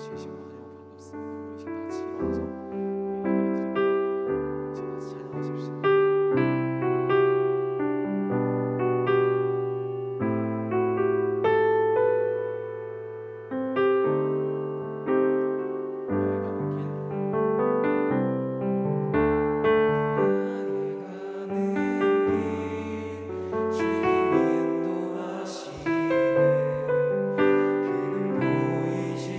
진심으로 환영하고 반갑습니다. 우리 지금 다 같이 일어나서 우리 예배를 드리는 겁니다. 지금 다 같이 찬양하십시다. 주님이 인도하시네 그는 보이지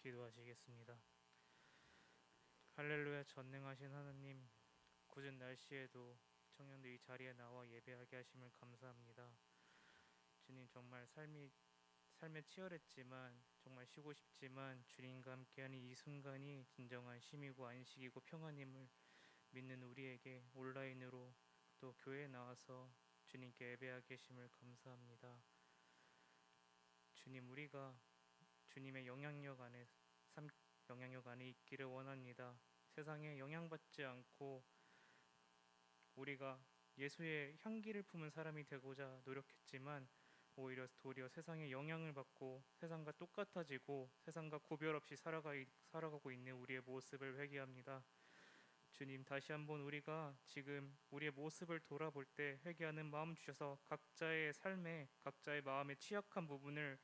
기도하시겠습니다. 할렐루야. 전능하신 하나님, 굳은 날씨에도 청년들 이 자리에 나와 예배하게 하심을 감사합니다. 주님, 정말 삶에 치열했지만 정말 쉬고 싶지만 주님과 함께하는 이 순간이 진정한 쉼이고 안식이고 평안임을 믿는 우리에게 온라인으로 또 교회에 나와서 주님께 예배하게 하심을 감사합니다. 주님, 우리가 주님의 영향력 안에 있기를 원합니다. 세상에 영향받지 않고 우리가 예수의 향기를 품은 사람이 되고자 노력했지만 도리어 세상에 영향을 받고 세상과 똑같아지고 세상과 구별 없이 살아가고 있는 우리의 모습을 회개합니다. 주님, 다시 한번 우리가 지금 우리의 모습을 돌아볼 때 회개하는 마음 주셔서 각자의 삶에 각자의 마음의 취약한 부분을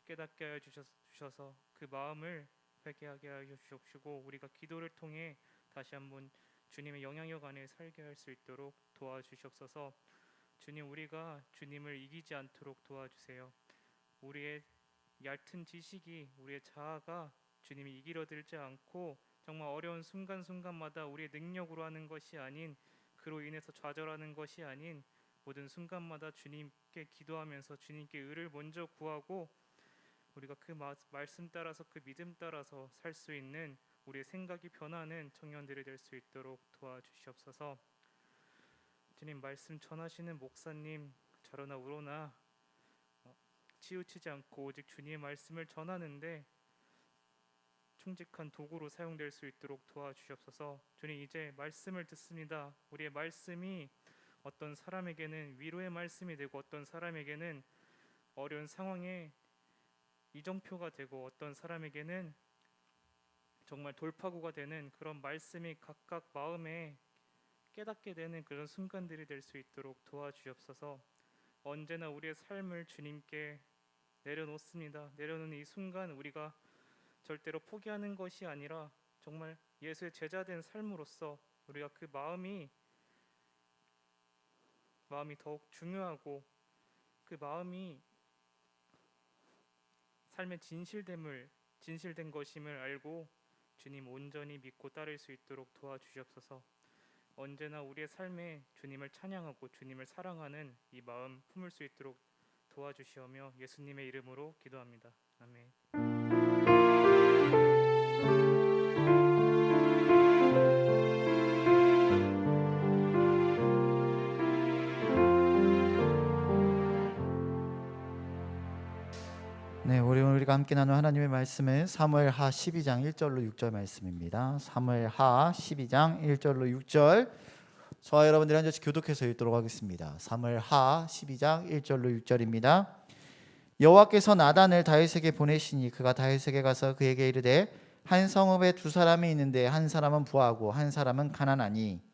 깨닫게 하여 주셔서 그 마음을 회개하게 하여 주시옵시고 우리가 기도를 통해 다시 한번 주님의 영향력 안에 살게 할 수 있도록 도와주시옵소서. 주님, 우리가 주님을 이기지 않도록 도와주세요. 우리의 얕은 지식이 우리의 자아가 주님이 이기려 들지 않고 정말 어려운 순간순간마다 우리의 능력으로 하는 것이 아닌 그로 인해서 좌절하는 것이 아닌 모든 순간마다 주님께 기도하면서 주님께 의를 먼저 구하고 우리가 그 말씀 따라서 그 믿음 따라서 살 수 있는 우리의 생각이 변하는 청년들이 될 수 있도록 도와주시옵소서. 주님, 말씀 전하시는 목사님 저러나 우러나 치우치지 않고 오직 주님의 말씀을 전하는데 충직한 도구로 사용될 수 있도록 도와주시옵소서. 주님, 이제 말씀을 듣습니다. 우리의 말씀이 어떤 사람에게는 위로의 말씀이 되고 어떤 사람에게는 어려운 상황에 이정표가 되고 어떤 사람에게는 정말 돌파구가 되는 그런 말씀이 각각 마음에 깨닫게 되는 그런 순간들이 될 수 있도록 도와주옵소서. 언제나 우리의 삶을 주님께 내려놓습니다. 내려놓는 이 순간 우리가 절대로 포기하는 것이 아니라 정말 예수의 제자된 삶으로서 우리가 그 마음이 더욱 중요하고 그 마음이 삶의 진실된 것임을 알고 주님 온전히 믿고 따를 수 있도록 도와주시옵소서. 언제나 우리의 삶에 주님을 찬양하고 주님을 사랑하는 이 마음 품을 수 있도록 도와주시오며 예수님의 이름으로 기도합니다. 아멘. 네, 우리가 함께 나눈 하나님의 말씀은 사무엘하 12장 1절로 6절 말씀입니다. 사무엘하 12장 1절로 6절 저와 여러분들이 한 절씩 교독해서 읽도록 하겠습니다. 사무엘하 12장 1절로 6절입니다. 여호와께서 나단을 다윗에게 보내시니 그가 다윗에게 가서 그에게 이르되 한 성읍에 두 사람이 있는데 한 사람은 부하고 한 사람은 가난하니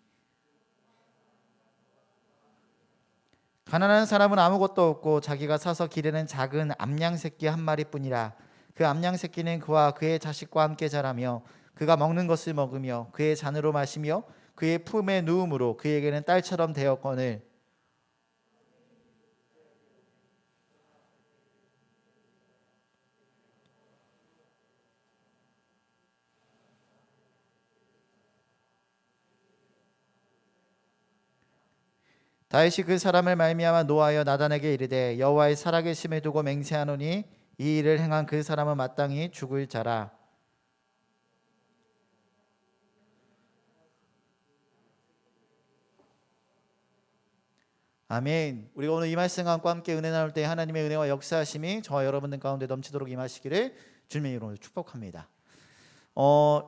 가난한 사람은 아무것도 없고 자기가 사서 기르는 작은 암양 새끼 한 마리뿐이라. 그 암양 새끼는 그와 그의 자식과 함께 자라며 그가 먹는 것을 먹으며 그의 잔으로 마시며 그의 품에 누움으로 그에게는 딸처럼 되었거늘 다윗이 그 사람을 말미암아 노하여 나단에게 이르되 여호와의 살아계심을 두고 맹세하노니 이 일을 행한 그 사람은 마땅히 죽을 자라. 아멘. 우리가 오늘 이 말씀과 함께 은혜 나눌 때 하나님의 은혜와 역사하심이 저와 여러분들 가운데 넘치도록 임하시기를 주님의 이름으로 축복합니다.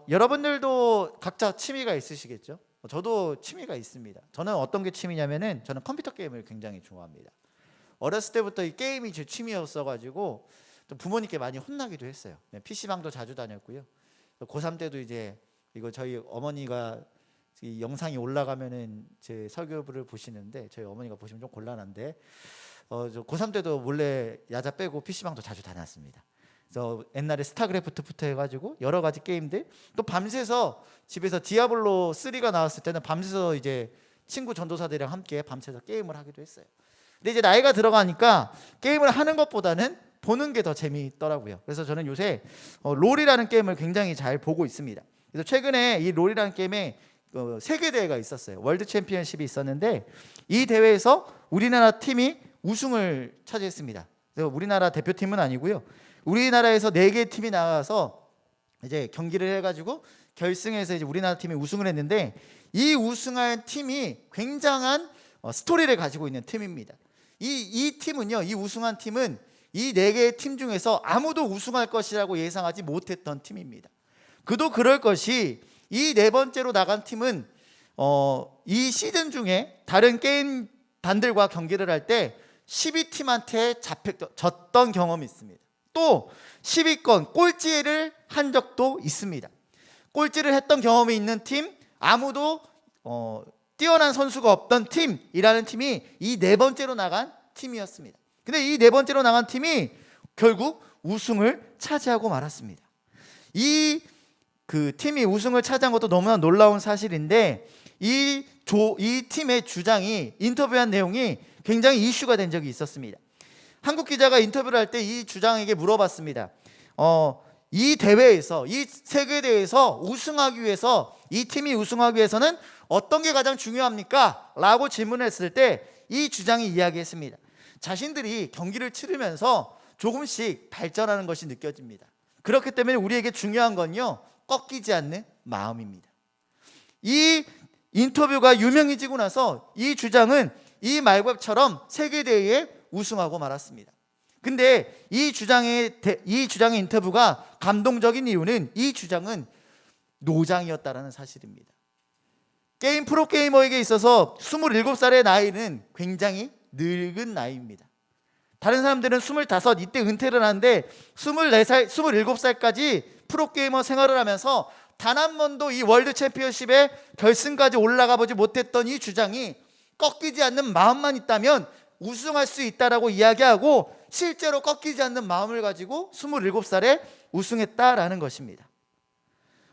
여러분들도 각자 취미가 있으시겠죠? 저도 취미가 있습니다. 저는 어떤 게 취미냐면은 저는 컴퓨터 게임을 굉장히 좋아합니다. 어렸을 때부터 이 게임이 제 취미였어가지고 또 부모님께 많이 혼나기도 했어요. PC방도 자주 다녔고요. 고3 때도 이제 이거 저희 어머니가 이 영상이 올라가면은 제 설교부를 보시는데 저희 어머니가 보시면 좀 곤란한데 저 고3 때도 몰래 야자 빼고 PC방도 자주 다녔습니다. 그래서 옛날에 스타크래프트부터 해가지고 여러 가지 게임들 또 밤새서 집에서 디아블로 3가 나왔을 때는 밤새서 이제 친구 전도사들이랑 함께 밤새서 게임을 하기도 했어요. 근데 이제 나이가 들어가니까 게임을 하는 것보다는 보는 게 더 재미있더라고요. 그래서 저는 요새 롤이라는 게임을 굉장히 잘 보고 있습니다. 그래서 최근에 이 롤이라는 게임에 세계 대회가 있었어요. 월드 챔피언십이 있었는데 이 대회에서 우리나라 팀이 우승을 차지했습니다. 그래서 우리나라 대표팀은 아니고요. 우리나라에서 4개 팀이 나가서 이제 경기를 해가지고 결승에서 이제 우리나라 팀이 우승을 했는데 이 우승한 팀이 굉장한 스토리를 가지고 있는 팀입니다. 이 팀은요, 이 우승한 팀은 이 4개의 팀 중에서 아무도 우승할 것이라고 예상하지 못했던 팀입니다. 그도 그럴 것이 이 4번째로 나간 팀은 이 시즌 중에 다른 게임 반들과 경기를 할 때 12팀한테 졌던 경험이 있습니다. 또 10위권 꼴찌를 한 적도 있습니다. 꼴찌를 했던 경험이 있는 팀, 아무도 뛰어난 선수가 없던 팀이라는 팀이 이 4번째로 나간 팀이었습니다. 근데 이 4번째로 나간 팀이 결국 우승을 차지하고 말았습니다. 이 팀이 우승을 차지한 것도 너무나 놀라운 사실인데 이 팀의 주장이 인터뷰한 내용이 굉장히 이슈가 된 적이 있었습니다. 한국 기자가 인터뷰를 할 때 이 주장에게 물어봤습니다. 이 대회에서, 이 세계 대회에서 우승하기 위해서, 이 팀이 우승하기 위해서는 어떤 게 가장 중요합니까? 라고 질문했을 때 이 주장이 이야기했습니다. 자신들이 경기를 치르면서 조금씩 발전하는 것이 느껴집니다. 그렇기 때문에 우리에게 중요한 건요, 꺾이지 않는 마음입니다. 이 인터뷰가 유명해지고 나서 이 주장은 이 말처럼 세계대회에 우승하고 말았습니다. 근데 이 주장의 인터뷰가 감동적인 이유는 이 주장은 노장이었다는 사실입니다. 프로게이머에게 있어서 27살의 나이는 굉장히 늙은 나이입니다. 다른 사람들은 25, 이때 은퇴를 하는데 24살, 27살까지 프로게이머 생활을 하면서 단 한 번도 이 월드 챔피언십의 결승까지 올라가 보지 못했던 이 주장이 꺾이지 않는 마음만 있다면 우승할 수 있다라고 이야기하고 실제로 꺾이지 않는 마음을 가지고 27살에 우승했다라는 것입니다.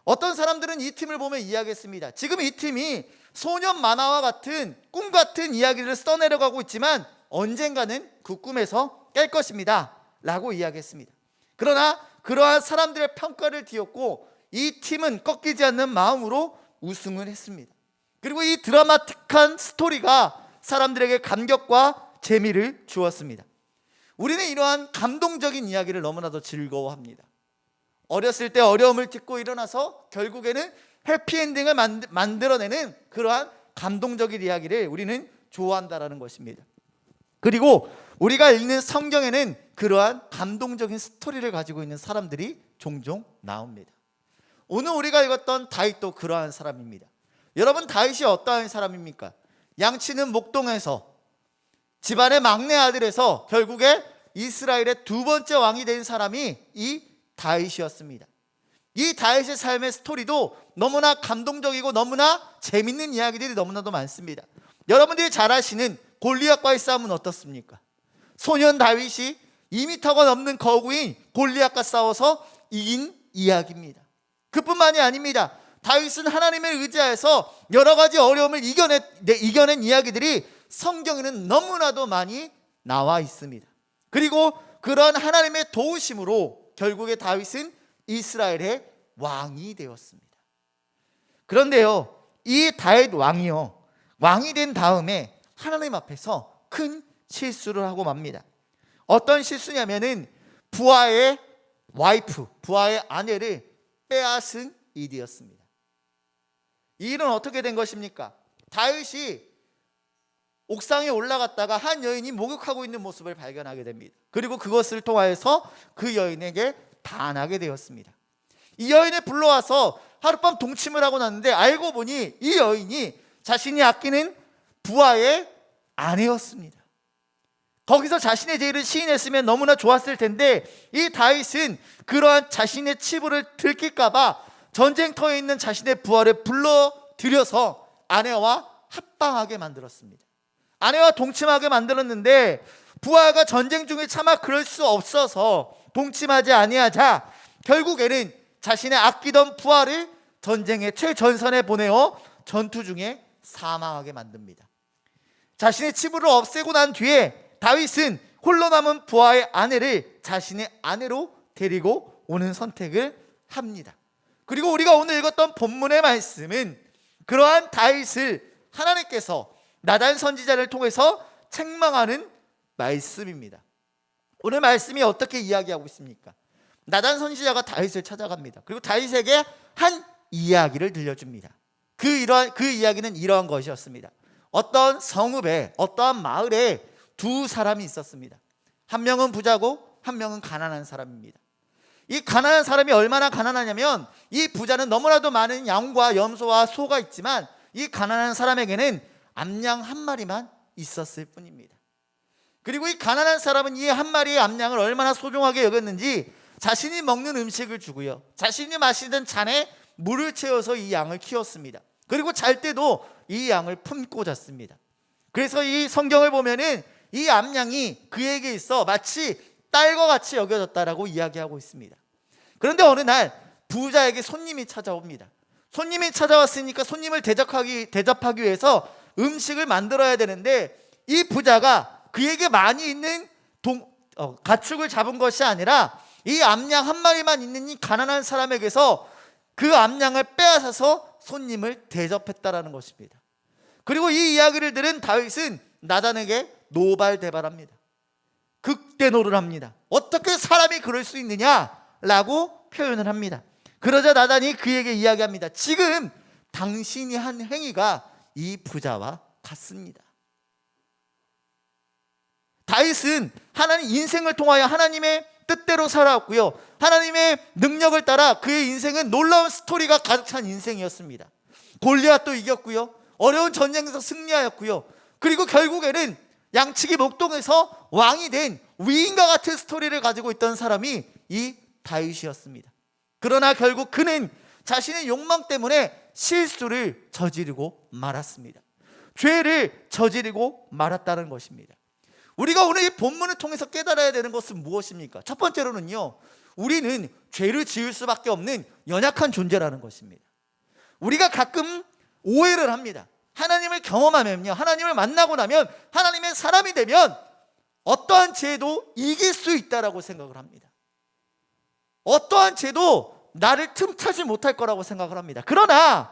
어떤 사람들은 이 팀을 보면 이야기했습니다. 지금 이 팀이 소년 만화와 같은 꿈 같은 이야기를 써내려가고 있지만 언젠가는 그 꿈에서 깰 것입니다 라고 이야기했습니다. 그러나 그러한 사람들의 평가를 뒤엎고 이 팀은 꺾이지 않는 마음으로 우승을 했습니다. 그리고 이 드라마틱한 스토리가 사람들에게 감격과 재미를 주었습니다. 우리는 이러한 감동적인 이야기를 너무나도 즐거워합니다. 어렸을 때 어려움을 딛고 일어나서 결국에는 해피엔딩을 만들어내는 그러한 감동적인 이야기를 우리는 좋아한다라는 것입니다. 그리고 우리가 읽는 성경에는 그러한 감동적인 스토리를 가지고 있는 사람들이 종종 나옵니다. 오늘 우리가 읽었던 다윗도 그러한 사람입니다. 여러분, 다윗이 어떠한 사람입니까? 양치는 목동에서 집안의 막내 아들에서 결국에 이스라엘의 2번째 왕이 된 사람이 이 다윗이었습니다. 이 다윗의 삶의 스토리도 너무나 감동적이고 너무나 재밌는 이야기들이 너무나도 많습니다. 여러분들이 잘 아시는 골리앗과의 싸움은 어떻습니까? 소년 다윗이 2m가 넘는 거구인 골리앗과 싸워서 이긴 이야기입니다. 그뿐만이 아닙니다. 다윗은 하나님을 의지해서 여러 가지 어려움을 이겨낸 이야기들이 성경에는 너무나도 많이 나와 있습니다. 그리고 그런 하나님의 도우심으로 결국에 다윗은 이스라엘의 왕이 되었습니다. 그런데요, 이 다윗 왕이 된 다음에 하나님 앞에서 큰 실수를 하고 맙니다. 어떤 실수냐면은 부하의 아내를 빼앗은 일이었습니다. 이 일은 어떻게 된 것입니까? 다윗이 옥상에 올라갔다가 한 여인이 목욕하고 있는 모습을 발견하게 됩니다. 그리고 그것을 통하여서 그 여인에게 반하게 되었습니다. 이 여인을 불러와서 하룻밤 동침을 하고 났는데 알고 보니 이 여인이 자신이 아끼는 부하의 아내였습니다. 거기서 자신의 죄를 시인했으면 너무나 좋았을 텐데 이 다윗은 그러한 자신의 치부를 들킬까봐 전쟁터에 있는 자신의 부하를 불러들여서 아내와 합방하게 만들었습니다. 아내와 동침하게 만들었는데 부하가 전쟁 중에 차마 그럴 수 없어서 동침하지 아니하자 결국에는 자신의 아끼던 부하를 전쟁의 최전선에 보내어 전투 중에 사망하게 만듭니다. 자신의 치부를 없애고 난 뒤에 다윗은 홀로 남은 부하의 아내를 자신의 아내로 데리고 오는 선택을 합니다. 그리고 우리가 오늘 읽었던 본문의 말씀은 그러한 다윗을 하나님께서 나단 선지자를 통해서 책망하는 말씀입니다. 오늘 말씀이 어떻게 이야기하고 있습니까? 나단 선지자가 다윗을 찾아갑니다. 그리고 다윗에게 한 이야기를 들려줍니다. 그 이야기는 이러한 것이었습니다. 어떤 성읍에, 어떠한 마을에 두 사람이 있었습니다. 한 명은 부자고 한 명은 가난한 사람입니다. 이 가난한 사람이 얼마나 가난하냐면 이 부자는 너무나도 많은 양과 염소와 소가 있지만 이 가난한 사람에게는 암양 한 마리만 있었을 뿐입니다. 그리고 이 가난한 사람은 이 한 마리의 암양을 얼마나 소중하게 여겼는지 자신이 먹는 음식을 주고요, 자신이 마시던 잔에 물을 채워서 이 양을 키웠습니다. 그리고 잘 때도 이 양을 품고 잤습니다. 그래서 이 성경을 보면은 이 암양이 그에게 있어 마치 딸과 같이 여겨졌다라고 이야기하고 있습니다. 그런데 어느 날 부자에게 손님이 찾아옵니다. 손님이 찾아왔으니까 손님을 대접하기 위해서 음식을 만들어야 되는데 이 부자가 그에게 많이 있는 가축을 잡은 것이 아니라 이 암양 한 마리만 있는 이 가난한 사람에게서 그 암양을 빼앗아서 손님을 대접했다라는 것입니다. 그리고 이 이야기를 들은 다윗은 나단에게 노발대발합니다. 극대노를 합니다. 어떻게 사람이 그럴 수 있느냐라고 표현을 합니다. 그러자 나단이 그에게 이야기합니다. 지금 당신이 한 행위가 이 부자와 같습니다. 다윗은 하나님 인생을 통하여 하나님의 뜻대로 살아왔고요, 하나님의 능력을 따라 그의 인생은 놀라운 스토리가 가득 찬 인생이었습니다. 골리앗도 이겼고요, 어려운 전쟁에서 승리하였고요, 그리고 결국에는 양치기 목동에서 왕이 된 위인과 같은 스토리를 가지고 있던 사람이 이 다윗이었습니다. 그러나 결국 그는 자신의 욕망 때문에 실수를 저지르고 말았습니다. 죄를 저지르고 말았다는 것입니다. 우리가 오늘 이 본문을 통해서 깨달아야 되는 것은 무엇입니까? 첫 번째로는요, 우리는 죄를 지을 수밖에 없는 연약한 존재라는 것입니다. 우리가 가끔 오해를 합니다. 하나님을 경험하면요, 하나님을 만나고 나면, 하나님의 사람이 되면 어떠한 죄도 이길 수 있다라고 생각을 합니다. 어떠한 죄도 나를 틈타지 못할 거라고 생각을 합니다. 그러나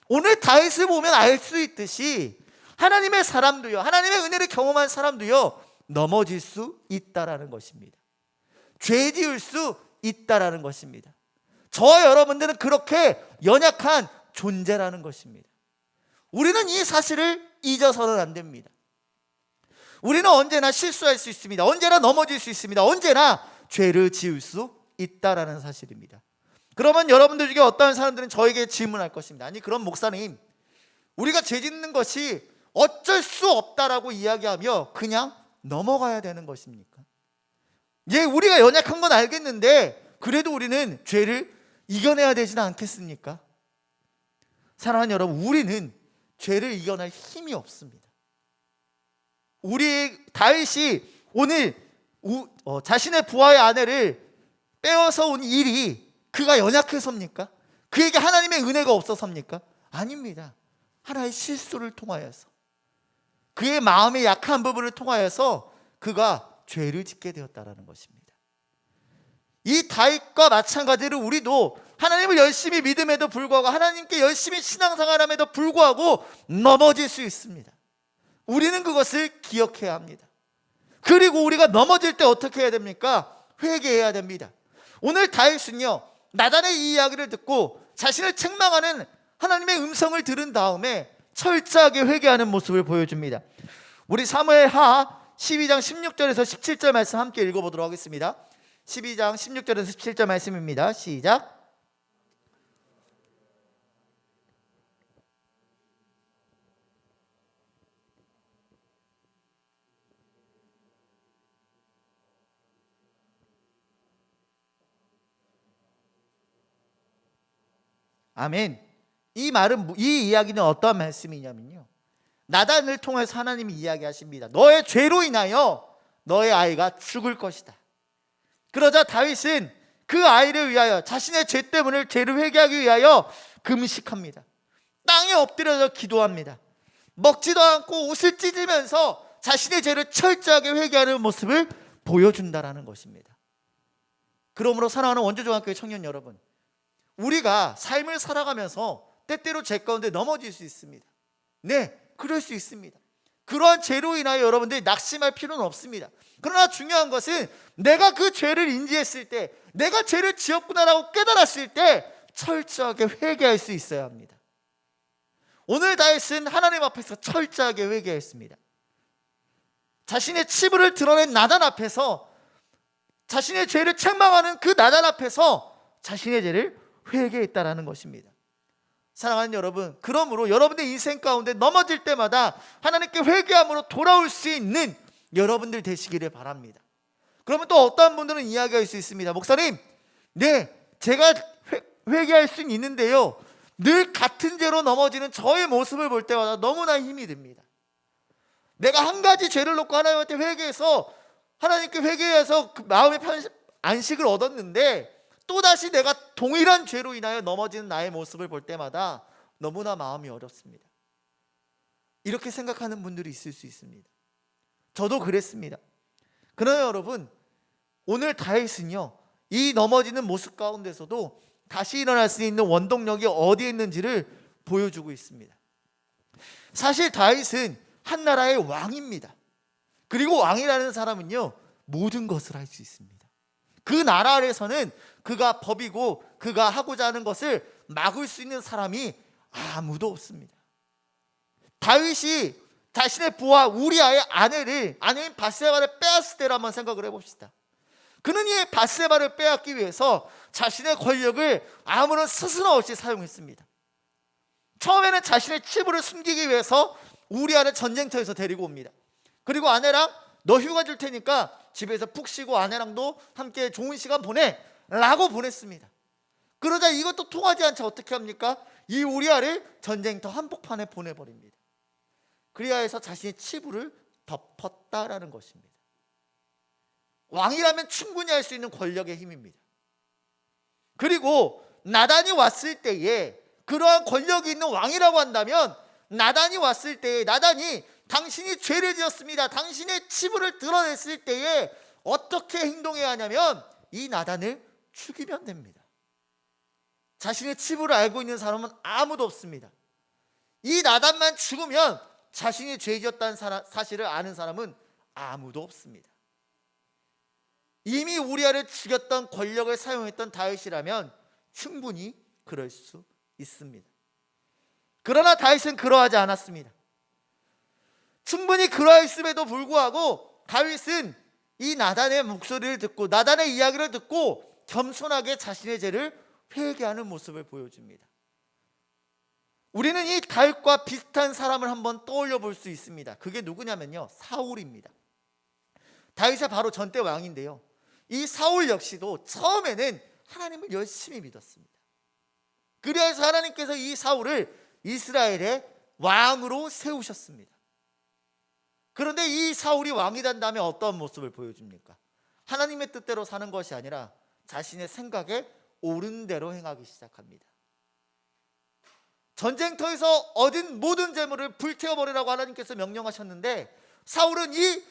오늘 다윗을 보면 알 수 있듯이 하나님의 사람도요, 하나님의 은혜를 경험한 사람도요, 넘어질 수 있다라는 것입니다. 죄 지을 수 있다라는 것입니다. 저와 여러분들은 그렇게 연약한 존재라는 것입니다. 우리는 이 사실을 잊어서는 안 됩니다. 우리는 언제나 실수할 수 있습니다. 언제나 넘어질 수 있습니다. 언제나 죄를 지을 수 있다라는 사실입니다. 그러면 여러분들 중에 어떤 사람들은 저에게 질문할 것입니다. 아니, 그럼 목사님, 우리가 죄 짓는 것이 어쩔 수 없다라고 이야기하며 그냥 넘어가야 되는 것입니까? 예, 우리가 연약한 건 알겠는데 그래도 우리는 죄를 이겨내야 되지는 않겠습니까? 사랑하는 여러분, 우리는 죄를 이겨낼 힘이 없습니다. 우리 다윗이 오늘 자신의 부하의 아내를 빼앗아 온 일이 그가 연약해서입니까? 그에게 하나님의 은혜가 없어서입니까? 아닙니다. 하나의 실수를 통하여서, 그의 마음의 약한 부분을 통하여서 그가 죄를 짓게 되었다는 것입니다. 이 다윗과 마찬가지로 우리도 하나님을 열심히 믿음에도 불구하고, 하나님께 열심히 신앙생활함에도 불구하고 넘어질 수 있습니다. 우리는 그것을 기억해야 합니다. 그리고 우리가 넘어질 때 어떻게 해야 됩니까? 회개해야 됩니다. 오늘 다윗은요, 나단의 이 이야기를 듣고 자신을 책망하는 하나님의 음성을 들은 다음에 철저하게 회개하는 모습을 보여줍니다. 우리 사무엘하 12장 16절에서 17절 말씀 함께 읽어보도록 하겠습니다. 12장 16절에서 17절 말씀입니다. 시작. 아멘. 이 이야기는 어떠한 말씀이냐면요, 나단을 통해서 하나님이 이야기하십니다. 너의 죄로 인하여 너의 아이가 죽을 것이다. 그러자 다윗은 그 아이를 위하여, 자신의 죄 때문에 죄를 회개하기 위하여 금식합니다. 땅에 엎드려서 기도합니다. 먹지도 않고 옷을 찢으면서 자신의 죄를 철저하게 회개하는 모습을 보여준다라는 것입니다. 그러므로 사랑하는 원주중학교의 청년 여러분, 우리가 삶을 살아가면서 때때로 죄 가운데 넘어질 수 있습니다. 네, 그럴 수 있습니다. 그러한 죄로 인하여 여러분들이 낙심할 필요는 없습니다. 그러나 중요한 것은 내가 그 죄를 인지했을 때, 내가 죄를 지었구나라고 깨달았을 때 철저하게 회개할 수 있어야 합니다. 오늘 다윗은 하나님 앞에서 철저하게 회개했습니다. 자신의 치부를 드러낸 나단 앞에서, 자신의 죄를 책망하는 그 나단 앞에서 자신의 죄를 회개했다라는 것입니다. 사랑하는 여러분, 그러므로 여러분의 인생 가운데 넘어질 때마다 하나님께 회개함으로 돌아올 수 있는 여러분들 되시기를 바랍니다. 그러면 또 어떤 분들은 이야기할 수 있습니다. 목사님, 네, 제가 회개할 수는 있는데요, 늘 같은 죄로 넘어지는 저의 모습을 볼 때마다 너무나 힘이 듭니다. 내가 한 가지 죄를 놓고 하나님한테 회개해서, 하나님께 회개해서 그 마음의 안식을 얻었는데 또다시 내가 동일한 죄로 인하여 넘어지는 나의 모습을 볼 때마다 너무나 마음이 어렵습니다. 이렇게 생각하는 분들이 있을 수 있습니다. 저도 그랬습니다. 그러나 여러분, 오늘 다윗은요, 이 넘어지는 모습 가운데서도 다시 일어날 수 있는 원동력이 어디에 있는지를 보여주고 있습니다. 사실 다윗은 한 나라의 왕입니다. 그리고 왕이라는 사람은요, 모든 것을 할 수 있습니다. 그 나라 아래서는 그가 법이고 그가 하고자 하는 것을 막을 수 있는 사람이 아무도 없습니다. 다윗이 자신의 부하 우리아의 아내인 바세바를 빼앗을 때를 한번 생각을 해봅시다. 그는 이 바세바를 빼앗기 위해서 자신의 권력을 아무런 스스럼 없이 사용했습니다. 처음에는 자신의 치부를 숨기기 위해서 우리아를 전쟁터에서 데리고 옵니다. 그리고 아내랑 너 휴가 줄 테니까 집에서 푹 쉬고 아내랑도 함께 좋은 시간 보내 라고 보냈습니다. 그러자 이것도 통하지 않자 어떻게 합니까? 이 우리아를 전쟁터 한복판에 보내버립니다. 그리하여서 자신의 치부를 덮었다라는 것입니다. 왕이라면 충분히 할 수 있는 권력의 힘입니다. 그리고 나단이 왔을 때에, 그러한 권력이 있는 왕이라고 한다면 나단이 왔을 때에, 나단이 당신이 죄를 지었습니다, 당신의 치부를 드러냈을 때에 어떻게 행동해야 하냐면 이 나단을 죽이면 됩니다. 자신의 치부를 알고 있는 사람은 아무도 없습니다. 이 나단만 죽으면 자신이 죄 지었다는 사실을 아는 사람은 아무도 없습니다. 이미 우리아를 죽였던 권력을 사용했던 다윗이라면 충분히 그럴 수 있습니다. 그러나 다윗은 그러하지 않았습니다. 충분히 그러했음에도 불구하고 다윗은 이 나단의 목소리를 듣고 나단의 이야기를 듣고 겸손하게 자신의 죄를 회개하는 모습을 보여줍니다. 우리는 이 다윗과 비슷한 사람을 한번 떠올려 볼 수 있습니다. 그게 누구냐면요, 사울입니다. 다윗의 바로 전대 왕인데요, 이 사울 역시도 처음에는 하나님을 열심히 믿었습니다. 그래서 하나님께서 이 사울을 이스라엘의 왕으로 세우셨습니다. 그런데 이 사울이 왕이 된 다음에 어떤 모습을 보여줍니까? 하나님의 뜻대로 사는 것이 아니라 자신의 생각에 옳은 대로 행하기 시작합니다. 전쟁터에서 얻은 모든 재물을 불태워버리라고 하나님께서 명령하셨는데 사울은 이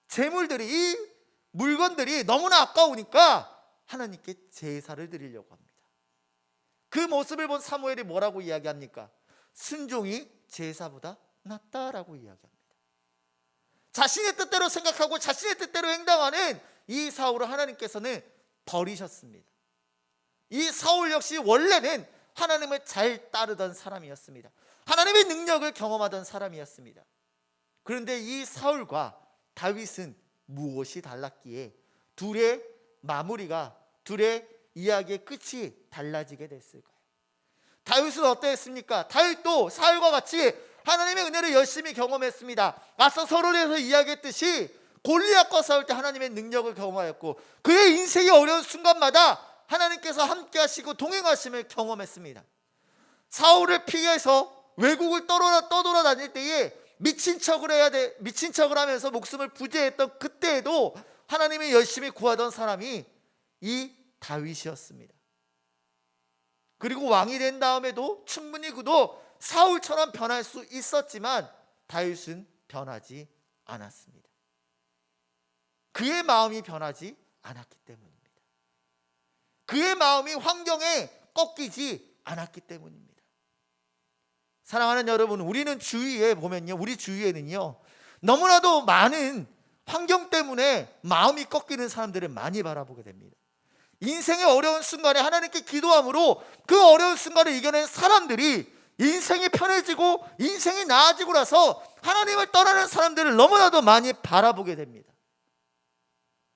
재물들이, 이 물건들이 너무나 아까우니까 하나님께 제사를 드리려고 합니다. 그 모습을 본 사무엘이 뭐라고 이야기합니까? 순종이 제사보다 낫다라고 이야기합니다. 자신의 뜻대로 생각하고 자신의 뜻대로 행동하는 이 사울을 하나님께서는 버리셨습니다. 이 사울 역시 원래는 하나님을 잘 따르던 사람이었습니다. 하나님의 능력을 경험하던 사람이었습니다. 그런데 이 사울과 다윗은 무엇이 달랐기에 둘의 마무리가, 둘의 이야기의 끝이 달라지게 됐을까요? 다윗은 어떠했습니까? 다윗도 사울과 같이 하나님의 은혜를 열심히 경험했습니다. 앞서 서론에서 이야기했듯이 골리앗과 싸울 때 하나님의 능력을 경험하였고 그의 인생이 어려운 순간마다 하나님께서 함께 하시고 동행하심을 경험했습니다. 사울을 피해서 외국을 떠돌아 다닐 때에 미친 척을 하면서 목숨을 부지했던 그때에도 하나님이 열심히 구하던 사람이 이 다윗이었습니다. 그리고 왕이 된 다음에도 충분히 그도 사울처럼 변할 수 있었지만 다윗은 변하지 않았습니다. 그의 마음이 변하지 않았기 때문입니다. 그의 마음이 환경에 꺾이지 않았기 때문입니다. 사랑하는 여러분, 우리는 주위에 보면요, 우리 주위에는요 너무나도 많은 환경 때문에 마음이 꺾이는 사람들을 많이 바라보게 됩니다. 인생의 어려운 순간에 하나님께 기도함으로 그 어려운 순간을 이겨낸 사람들이 인생이 편해지고 인생이 나아지고 나서 하나님을 떠나는 사람들을 너무나도 많이 바라보게 됩니다.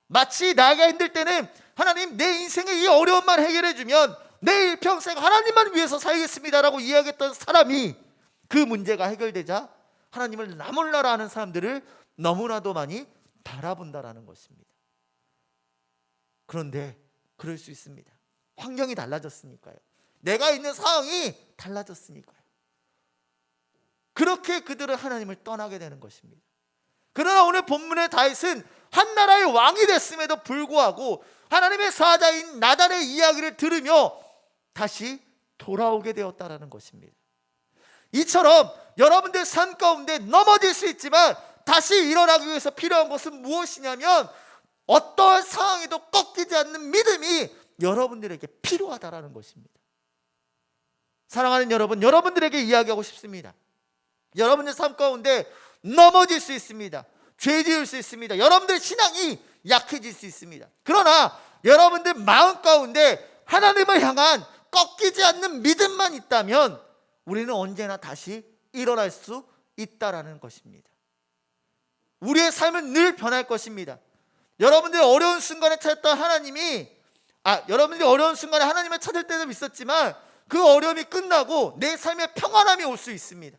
마치 나가 힘들 때는 하나님, 내 인생의 이 어려움만 해결해 주면 내 일평생 하나님만 위해서 살겠습니다라고 이야기했던 사람이 그 문제가 해결되자 하나님을 나몰라라 하는 사람들을 너무나도 많이 바라본다라는 것입니다. 그런데 그럴 수 있습니다. 환경이 달라졌으니까요. 내가 있는 상황이 달라졌으니까요. 그렇게 그들은 하나님을 떠나게 되는 것입니다. 그러나 오늘 본문의 다윗은 한 나라의 왕이 됐음에도 불구하고 하나님의 사자인 나단의 이야기를 들으며 다시 돌아오게 되었다라는 것입니다. 이처럼 여러분들 삶 가운데 넘어질 수 있지만 다시 일어나기 위해서 필요한 것은 무엇이냐면 어떠한 상황에도 꺾이지 않는 믿음이 여러분들에게 필요하다라는 것입니다. 사랑하는 여러분, 여러분들에게 이야기하고 싶습니다. 여러분들 삶 가운데 넘어질 수 있습니다. 죄 지을 수 있습니다. 여러분들의 신앙이 약해질 수 있습니다. 그러나 여러분들 마음 가운데 하나님을 향한 꺾이지 않는 믿음만 있다면 우리는 언제나 다시 일어날 수 있다라는 것입니다. 우리의 삶은 늘 변할 것입니다. 여러분들이 어려운 순간에 찾았던 하나님이 여러분들이 어려운 순간에 하나님을 찾을 때도 있었지만 그 어려움이 끝나고 내 삶에 평안함이 올 수 있습니다.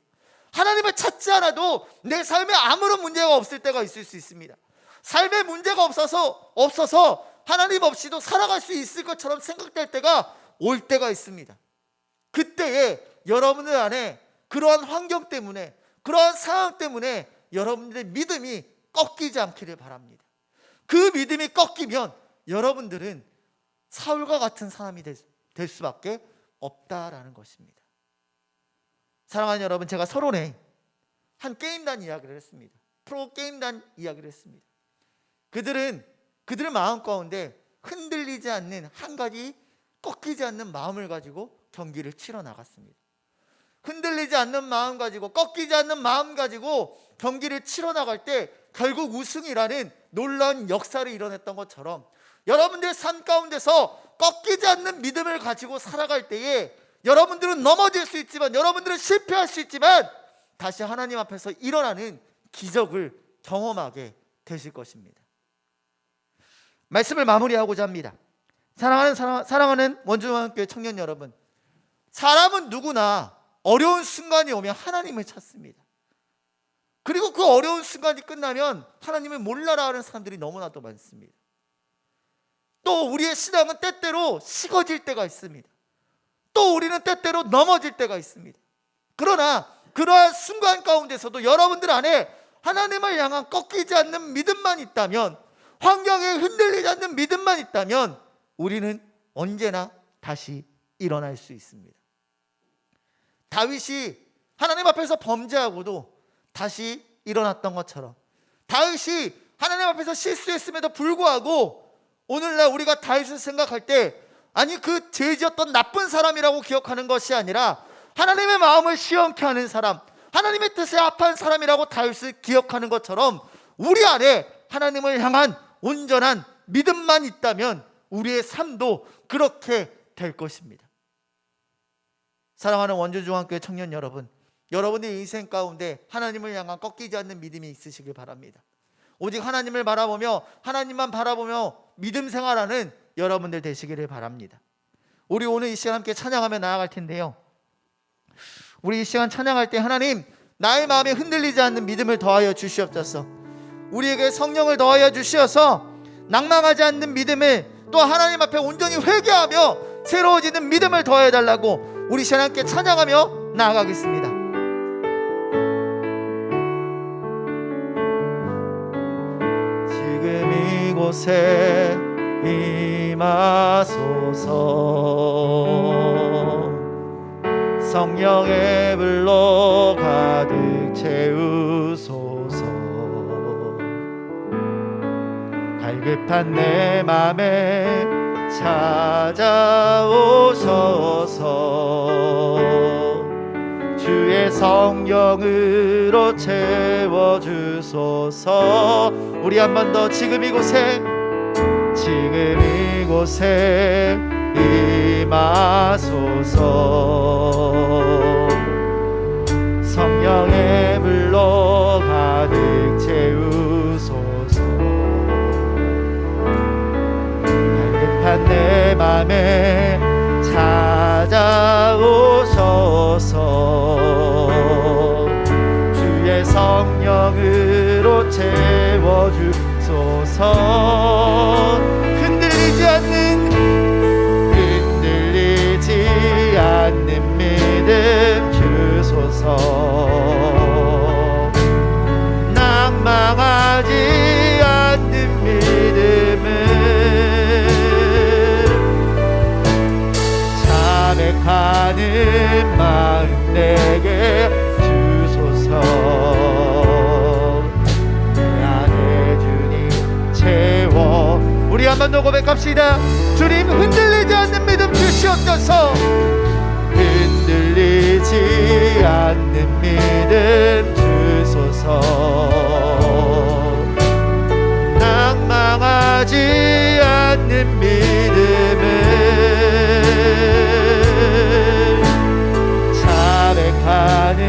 하나님을 찾지 않아도 내 삶에 아무런 문제가 없을 때가 있을 수 있습니다. 삶에 문제가 없어서 하나님 없이도 살아갈 수 있을 것처럼 생각될 때가 올 때가 있습니다. 그때에 여러분들 안에 그러한 환경 때문에, 그러한 상황 때문에 여러분들의 믿음이 꺾이지 않기를 바랍니다. 그 믿음이 꺾이면 여러분들은 사울과 같은 사람이 될 수밖에 없다라는 것입니다. 사랑하는 여러분, 제가 서론에 한 게임단 이야기를 했습니다. 프로 게임단 이야기를 했습니다. 그들의 마음 가운데 흔들리지 않는 한 가지 꺾이지 않는 마음을 가지고 경기를 치러 나갔습니다. 흔들리지 않는 마음 가지고, 꺾이지 않는 마음 가지고 경기를 치러 나갈 때 결국 우승이라는 놀라운 역사를 이뤄냈던 것처럼 여러분들의 삶 가운데서 꺾이지 않는 믿음을 가지고 살아갈 때에 여러분들은 넘어질 수 있지만, 여러분들은 실패할 수 있지만 다시 하나님 앞에서 일어나는 기적을 경험하게 되실 것입니다. 말씀을 마무리하고자 합니다. 사랑하는 원주중앙교회 청년 여러분, 사람은 누구나 어려운 순간이 오면 하나님을 찾습니다. 그리고 그 어려운 순간이 끝나면 하나님을 몰라라 하는 사람들이 너무나도 많습니다. 또 우리의 신앙은 때때로 식어질 때가 있습니다. 또 우리는 때때로 넘어질 때가 있습니다. 그러나 그러한 순간 가운데서도 여러분들 안에 하나님을 향한 꺾이지 않는 믿음만 있다면, 환경에 흔들리지 않는 믿음만 있다면 우리는 언제나 다시 일어날 수 있습니다. 다윗이 하나님 앞에서 범죄하고도 다시 일어났던 것처럼, 다윗이 하나님 앞에서 실수했음에도 불구하고 오늘날 우리가 다윗을 생각할 때 아니 그 죄지었던 나쁜 사람이라고 기억하는 것이 아니라 하나님의 마음을 시원케 하는 사람, 하나님의 뜻에 합한 사람이라고 다윗을 기억하는 것처럼 우리 안에 하나님을 향한 온전한 믿음만 있다면 우리의 삶도 그렇게 될 것입니다. 사랑하는 원주중앙교회 청년 여러분, 여러분의 인생 가운데 하나님을 향한 꺾이지 않는 믿음이 있으시길 바랍니다. 오직 하나님을 바라보며, 하나님만 바라보며 믿음 생활하는 여러분들 되시기를 바랍니다. 우리 오늘 이 시간 함께 찬양하며 나아갈 텐데요, 우리 이 시간 찬양할 때 하나님, 나의 마음에 흔들리지 않는 믿음을 더하여 주시옵소서. 우리에게 성령을 더하여 주시어서 낭망하지 않는 믿음을, 또 하나님 앞에 온전히 회개하며 새로워지는 믿음을 더해 달라고 우리 시간 함께 찬양하며 나아가겠습니다. 지금 이곳에 임하소서. 성령의 불로 가득 채우소서. 급한 내 맘에 찾아오셔서 주의 성령으로 채워주소서. 우리 한 번 더 지금 이곳에 임하소서. 성령의 불로 가득 채우소서. 갈급한 내 맘에 찾아오셔서 주의 성령으로 채워주소서. 흔들리지 않는 믿음 주소서. 낭망하지 않는 믿음을 자백하는 마음 내게 주소서. 내 안에 주님 채워. 우리 한 번 더 고백합시다. 주님 흔들리지 않는 믿음 주시옵소서. 흔들리지 않는 믿음 주소서. 낭망하지 않는 믿음을 자백하는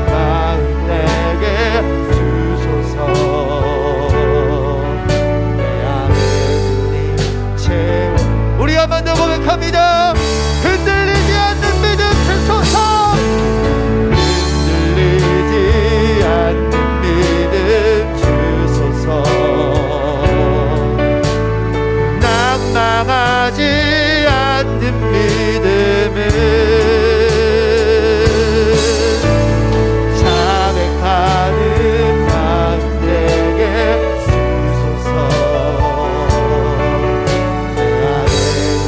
마음 내게 주소서. 내 안에 주님 채워. 우리 한 번 더 고백합니다. 흔들리지 않는 믿음 주소서. 흔들리지 않는 믿음 주소서. 낭망하지 않는 믿음을 자백하는 마음 내게 주소서. 내 안에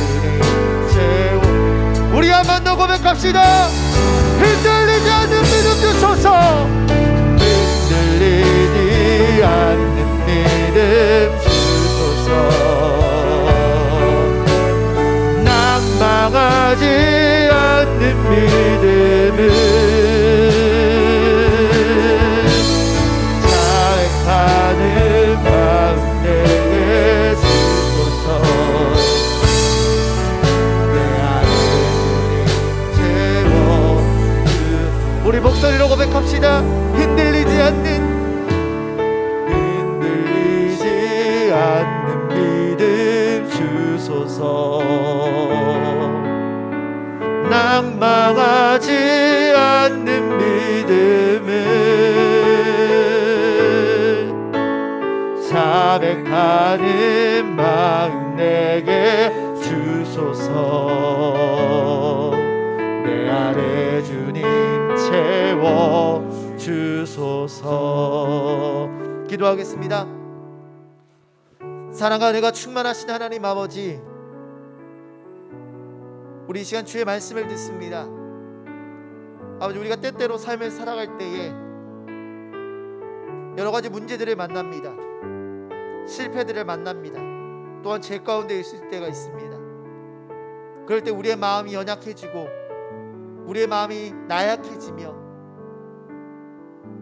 주님 채워. 우리 한 번 더 고백합시다. 흔들리지 않는 믿음 주소서. 흔들리지 않는 믿음 주소서. 낭망하지 않는 믿음을 자백하는 마음 내게 주소서. 내 안에 주님 채워. 우리 목소리로 고백합시다. 흔들리지 않는 믿음 주소서. 낭망하지 않는 믿음을 자백하는 마음 내게 주소서. 내 안에 주님 채워 주소서. 기도하겠습니다. 사랑과 은혜가 충만하신 하나님 아버지, 우리 이 시간 주의 말씀을 듣습니다. 아버지, 우리가 때때로 삶을 살아갈 때에 여러 가지 문제들을 만납니다. 실패들을 만납니다. 또한 죄 가운데 있을 때가 있습니다. 그럴 때 우리의 마음이 연약해지고 우리의 마음이 나약해지며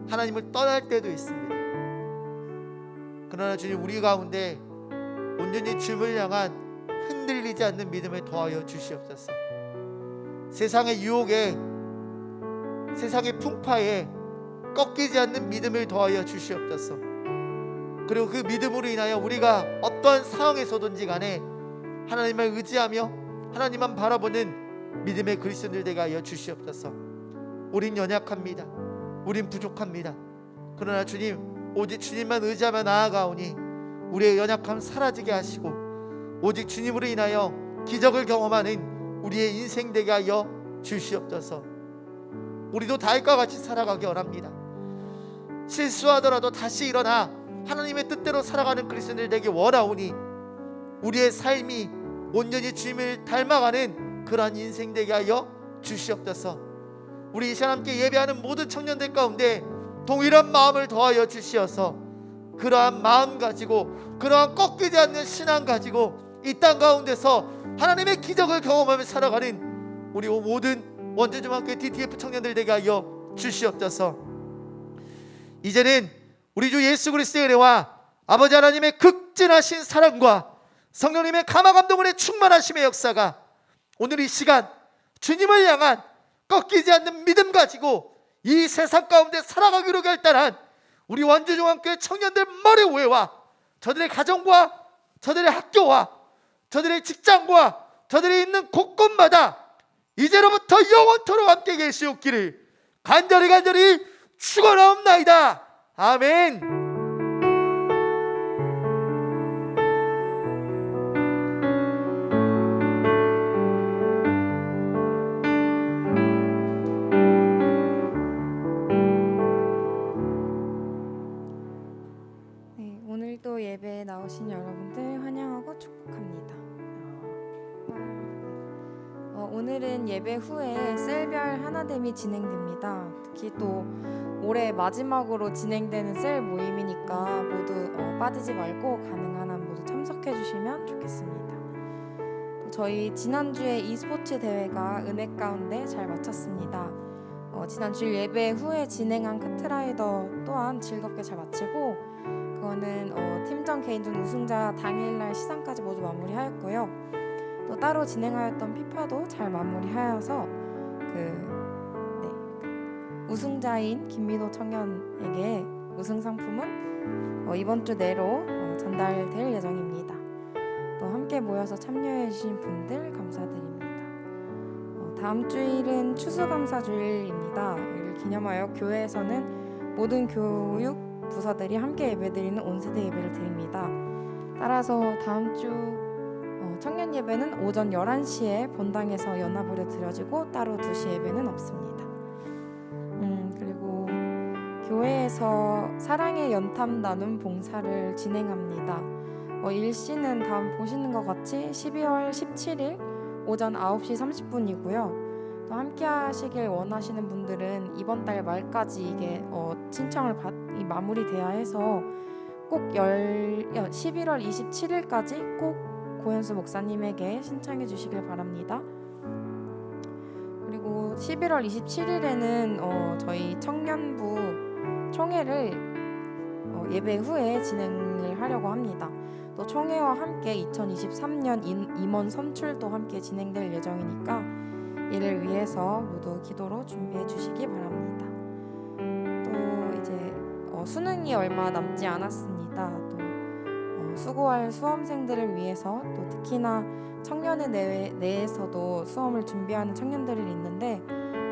하나님을 떠날 때도 있습니다. 그러나 주님, 우리 가운데 온전히 주님을 향한 흔들리지 않는 믿음을 더하여 주시옵소서. 세상의 유혹에, 세상의 풍파에 꺾이지 않는 믿음을 더하여 주시옵소서. 그리고 그 믿음으로 인하여 우리가 어떠한 상황에서든지 간에 하나님을 의지하며 하나님만 바라보는 믿음의 그리스도인들 되게 하여 주시옵소서. 우린 연약합니다. 우린 부족합니다. 그러나 주님, 오직 주님만 의지하며 나아가오니 우리의 연약함 사라지게 하시고 오직 주님으로 인하여 기적을 경험하는 우리의 인생 되게 하여 주시옵소서. 우리도 다윗과 같이 살아가기 원합니다. 실수하더라도 다시 일어나 하나님의 뜻대로 살아가는 그리스도인들 되기 원하오니 우리의 삶이 온전히 주님을 닮아가는 그러한 인생 되게 하여 주시옵소서. 우리 이 시간 함께 예배하는 모든 청년들 가운데 동일한 마음을 더하여 주시어서 그러한 마음 가지고 그러한 꺾이지 않는 신앙 가지고 이 땅 가운데서 하나님의 기적을 경험하며 살아가는 우리 모든 원주중학교 DTF 청년들 되게 하여 주시옵소서. 이제는 우리 주 예수 그리스도의 은혜와 아버지 하나님의 극진하신 사랑과 성령님의 감화 감동의 충만하심의 역사가 오늘 이 시간 주님을 향한 꺾이지 않는 믿음 가지고 이 세상 가운데 살아가기로 결단한 우리 원주중학교의 청년들 머리 위에와 저들의 가정과 저들의 학교와 저들의 직장과 저들이 있는 곳곳마다 이제로부터 영원토록 함께 계시옵기를 간절히 축원하옵나이다. 아멘. 네, 오늘도 예배에 나오신 여러분들 환영하고 축복합니다. 오늘은 예배 후에 셀별 하나됨이 진행됩니다. 특히 또 올해 마지막으로 진행되는 셀 모임이니까 모두 빠지지 말고 가능한 한 모두 참석해 주시면 좋겠습니다. 또 저희 지난주에 e스포츠 대회가 은혜 가운데 잘 마쳤습니다. 지난주 예배 후에 진행한 카트라이더 또한 즐겁게 잘 마치고 그거는 팀전 개인전 우승자 당일날 시상까지 모두 마무리하였고요. 또 따로 진행하였던 피파도 잘 마무리하여서 우승자인 김민호 청년에게 우승 상품은 이번 주 내로 전달될 예정입니다. 또 함께 모여서 참여해 주신 분들 감사드립니다. 다음 주일은 추수감사주일입니다. 이를 기념하여 교회에서는 모든 교육 부서들이 함께 예배드리는 온세대 예배를 드립니다. 따라서 다음 주 청년 예배는 오전 11시에 본당에서 연합으로 드려지고 따로 2시 예배는 없습니다. 그리고 교회에서 사랑의 연탐 나눔 봉사를 진행합니다. 일시는 다음 보시는 것 같이 12월 17일 오전 9시 30분이고요. 또 함께 하시길 원하시는 분들은 이번 달 말까지 이게 신청을 마무리돼야 해서 꼭 11월 27일까지 꼭 고현수 목사님에게 신청해 주시길 바랍니다. 그리고 11월 27일에는 저희 청년부 총회를 예배 후에 진행을 하려고 합니다. 또 총회와 함께 2023년 임원 선출도 함께 진행될 예정이니까 이를 위해서 모두 기도로 준비해 주시기 바랍니다. 또 이제 수능이 얼마 남지 않았습니다. 또 수고할 수험생들을 위해서 또 특히나 청년회 내에서도 수험을 준비하는 청년들이 있는데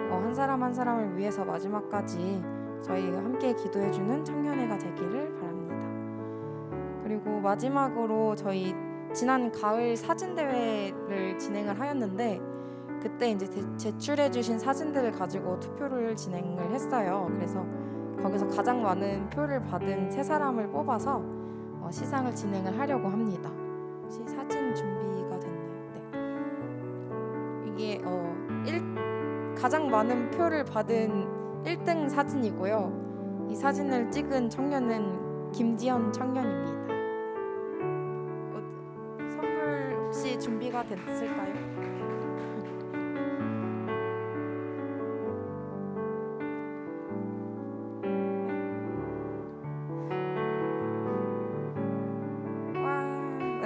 한 사람 한 사람을 위해서 마지막까지 저희 함께 기도해주는 청년회가 되기를 바랍니다. 그리고 마지막으로 저희 지난 가을 사진대회를 진행을 하였는데 그때 이제 제출해주신 사진들을 가지고 투표를 진행을 했어요. 그래서 거기서 가장 많은 표를 받은 3사람을 뽑아서 시상을 진행을 하려고 합니다. 혹시 사진 준비가 됐나요? 네. 이게 가장 많은 표를 받은 1등 사진이고요. 이 사진을 찍은 청년은 김지연 청년입니다. 선물 혹시 준비가 됐을까요?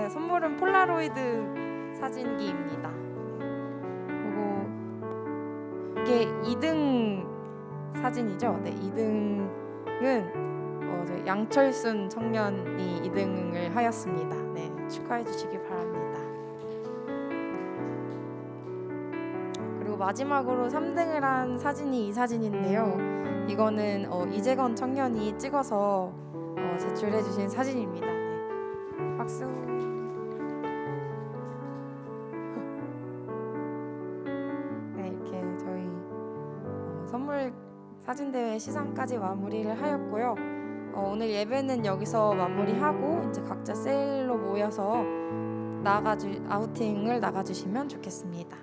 선물은 폴라로이드 사진기입니다. 그리고 이게 2등 사진이죠. 네, 2등은 양철순 청년이 2등을 하였습니다. 네, 축하해 주시기 바랍니다. 그리고 마지막으로 3등을 한 사진이 이 사진인데요. 이거는 이재건 청년이 찍어서 제출해 주신 사진입니다. 네, 박수. 선물 사진대회 시상까지 마무리를 하였고요. 오늘 예배는 여기서 마무리하고 이제 각자 셀로 모여서 아우팅을 나가주시면 좋겠습니다.